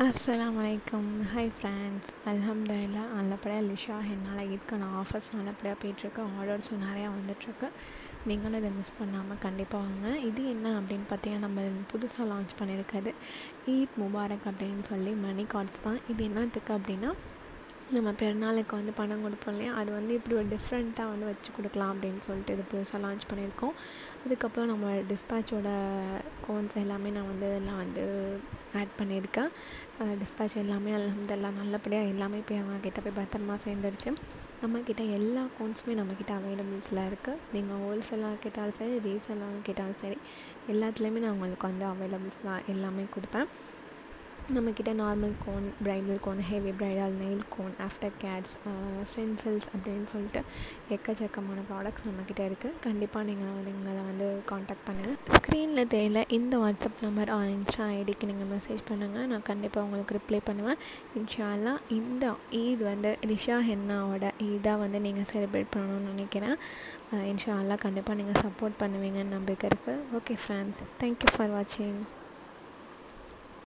அஸ்ஸலாமலைக்கும். Hi friends. அல்ஹம்துலில்லாஹ் நல்லபடியாக லிஷா என்னால் இதுக்கான ஆஃபர்ஸ் நல்லபடியாக போயிட்டுருக்கு. ஆர்டர்ஸும் நிறையா வந்துட்டுருக்கு. நீங்களும் இதை மிஸ் பண்ணாமல் கண்டிப்பாக வாங்க. இது என்ன அப்படின்னு பார்த்தீங்கன்னா, நம்ம புதுசாக லான்ச் பண்ணியிருக்கிறது ஈத் முபாரக் அப்படின்னு சொல்லி மணி கார்ட்ஸ் தான். இது என்னத்துக்கு அப்படின்னா, நம்ம பெருநாளுக்கு வந்து பணம் கொடுப்போம் இல்லையா, அது வந்து இப்படி ஒரு டிஃப்ரெண்ட்டாக வந்து வச்சு கொடுக்கலாம் அப்படின்னு சொல்லிட்டு இது புதுசாக லான்ச் பண்ணியிருக்கோம். அதுக்கப்புறம் நம்ம டிஸ்பேச்சோட கோன்ஸ் எல்லாமே நான் வந்து இதெல்லாம் வந்து ஆட் பண்ணியிருக்கேன். டிஸ்பேச் எல்லாமே அல்ஹம்துலில்லாஹ் நல்லபடியாக எல்லாமே போய் அவங்கக்கிட்ட போய் பத்திரமா சேர்ந்துருச்சு. நம்மக்கிட்ட எல்லா கோன்ஸுமே நம்மக்கிட்ட அவைலபிள்ஸில் இருக்குது. நீங்கள் ஹோல்சேலாக கேட்டாலும் சரி, ரீசேலாக கேட்டாலும் சரி, எல்லாத்துலேயுமே நான் உங்களுக்கு வந்து அவைலபிள்ஸ்லாம் எல்லாமே கொடுப்பேன். நம்மக்கிட்ட normal cone, bridal cone, heavy bridal, nail cone, after cats, stencils அப்படின்னு சொல்லிட்டு எக்கச்சக்கமான ப்ராடக்ட்ஸ் நம்மக்கிட்ட இருக்குது. கண்டிப்பாக நீங்கள் வந்து எங்களை வந்து காண்டாக்ட் பண்ணுங்கள். ஸ்க்ரீனில் தெரியல இந்த வாட்ஸ்அப் நம்பர் இன்ஸ்டா ஐடிக்கு நீங்கள் மெசேஜ் பண்ணுங்கள். நான் கண்டிப்பாக உங்களுக்கு ரிப்ளை பண்ணுவேன். இன்ஷா அல்லாஹ் இந்த ஈத் வந்து லிஷா ஹென்னாவோட ஈதாக வந்து நீங்கள் செலிப்ரேட் பண்ணணும்னு நினைக்கிறேன். இன்ஷா அல்லாஹ் கண்டிப்பாக நீங்கள் சப்போர்ட் பண்ணுவீங்கன்னு நம்பிக்கை இருக்குது. ஓகே ஃப்ரெண்ட்ஸ், தேங்க்யூ ஃபார் வாட்சிங்.